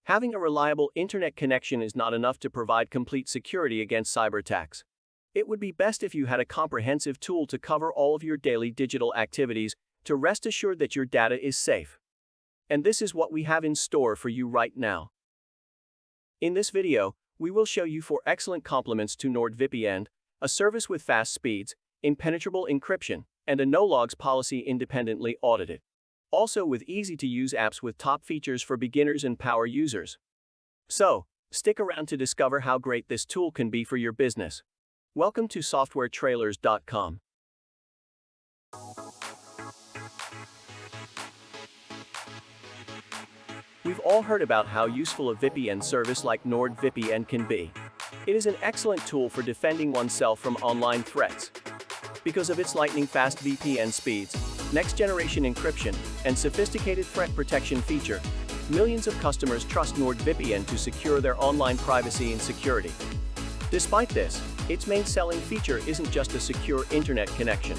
Having a reliable internet connection is not enough to provide complete security against cyber attacks. It would be best if you had a comprehensive tool to cover all of your daily digital activities to rest assured that your data is safe. And this is what we have in store for you right now. In this video, we will show you 4 excellent complements to NordVPN, a service with fast speeds, impenetrable encryption, and a no-logs policy independently audited. Also with easy-to-use apps with top features for beginners and power users. So, stick around to discover how great this tool can be for your business. Welcome to softwaretrailers.com. We've all heard about how useful a VPN service like NordVPN can be. It is an excellent tool for defending oneself from online threats. Because of its lightning-fast VPN speeds, next-generation encryption, and sophisticated threat protection feature, millions of customers trust NordVPN to secure their online privacy and security. Despite this, its main selling feature isn't just a secure internet connection.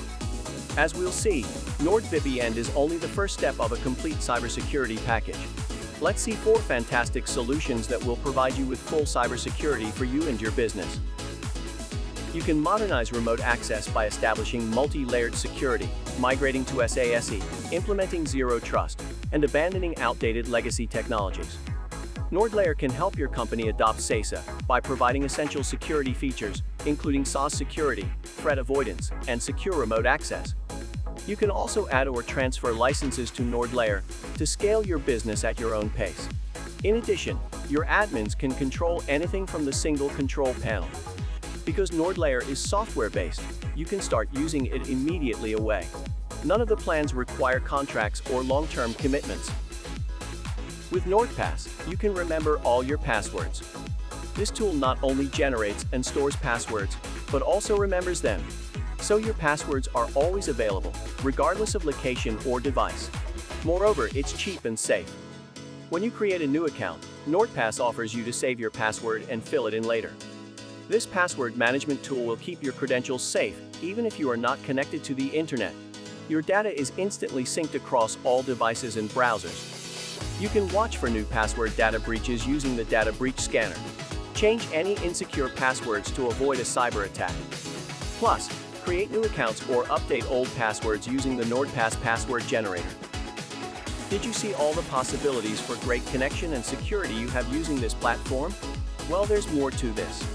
As we'll see, NordVPN is only the first step of a complete cybersecurity package. Let's see 4 fantastic solutions that will provide you with full cybersecurity for you and your business. You can modernize remote access by establishing multi-layered security, migrating to SASE, implementing zero trust, and abandoning outdated legacy technologies. NordLayer can help your company adopt SASE by providing essential security features, including SaaS security, threat avoidance, and secure remote access. You can also add or transfer licenses to NordLayer to scale your business at your own pace. In addition, your admins can control anything from the single control panel. Because NordLayer is software-based, you can start using it immediately away. None of the plans require contracts or long-term commitments. With NordPass, you can remember all your passwords. This tool not only generates and stores passwords, but also remembers them. So your passwords are always available, regardless of location or device. Moreover, it's cheap and safe. When you create a new account, NordPass offers you to save your password and fill it in later. This password management tool will keep your credentials safe, even if you are not connected to the internet. Your data is instantly synced across all devices and browsers. You can watch for new password data breaches using the data breach scanner. Change any insecure passwords to avoid a cyber attack. Plus, create new accounts or update old passwords using the NordPass password generator. Did you see all the possibilities for great connection and security you have using this platform? Well, there's more to this.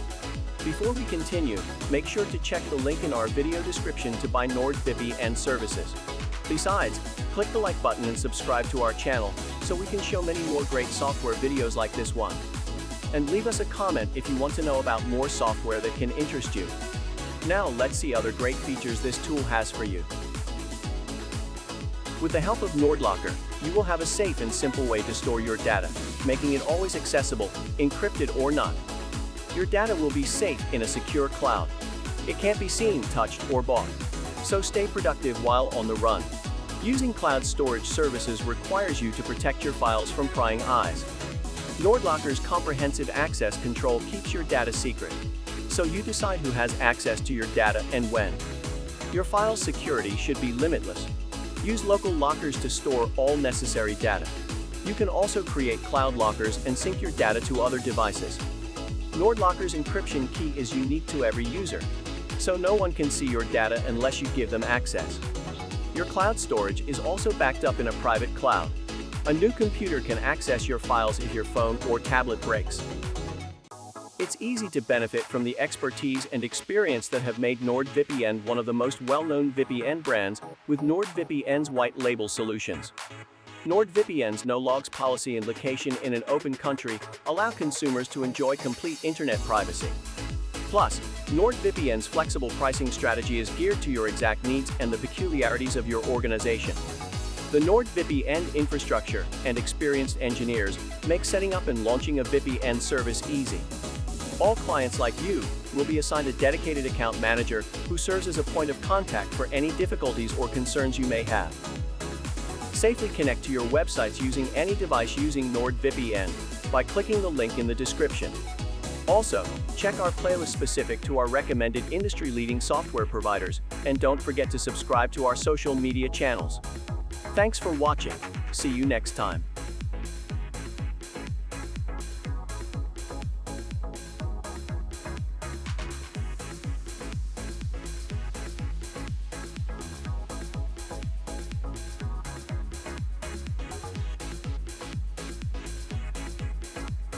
Before we continue, make sure to check the link in our video description to buy NordVPN services. Besides, click the like button and subscribe to our channel so we can show many more great software videos like this one. And leave us a comment if you want to know about more software that can interest you. Now let's see other great features this tool has for you. With the help of NordLocker, you will have a safe and simple way to store your data, making it always accessible, encrypted or not. Your data will be safe in a secure cloud. It can't be seen, touched, or bought. So stay productive while on the run. Using cloud storage services requires you to protect your files from prying eyes. NordLocker's comprehensive access control keeps your data secret. So you decide who has access to your data and when. Your file security should be limitless. Use local lockers to store all necessary data. You can also create cloud lockers and sync your data to other devices. NordLocker's encryption key is unique to every user, so no one can see your data unless you give them access. Your cloud storage is also backed up in a private cloud. A new computer can access your files if your phone or tablet breaks. It's easy to benefit from the expertise and experience that have made NordVPN one of the most well-known VPN brands with NordVPN's white label solutions. NordVPN's no-logs policy and location in an open country allow consumers to enjoy complete internet privacy. Plus, NordVPN's flexible pricing strategy is geared to your exact needs and the peculiarities of your organization. The NordVPN infrastructure and experienced engineers make setting up and launching a VPN service easy. All clients like you will be assigned a dedicated account manager who serves as a point of contact for any difficulties or concerns you may have. Safely connect to your websites using any device using NordVPN by clicking the link in the description. Also, check our playlist specific to our recommended industry-leading software providers, and don't forget to subscribe to our social media channels. Thanks for watching. See you next time.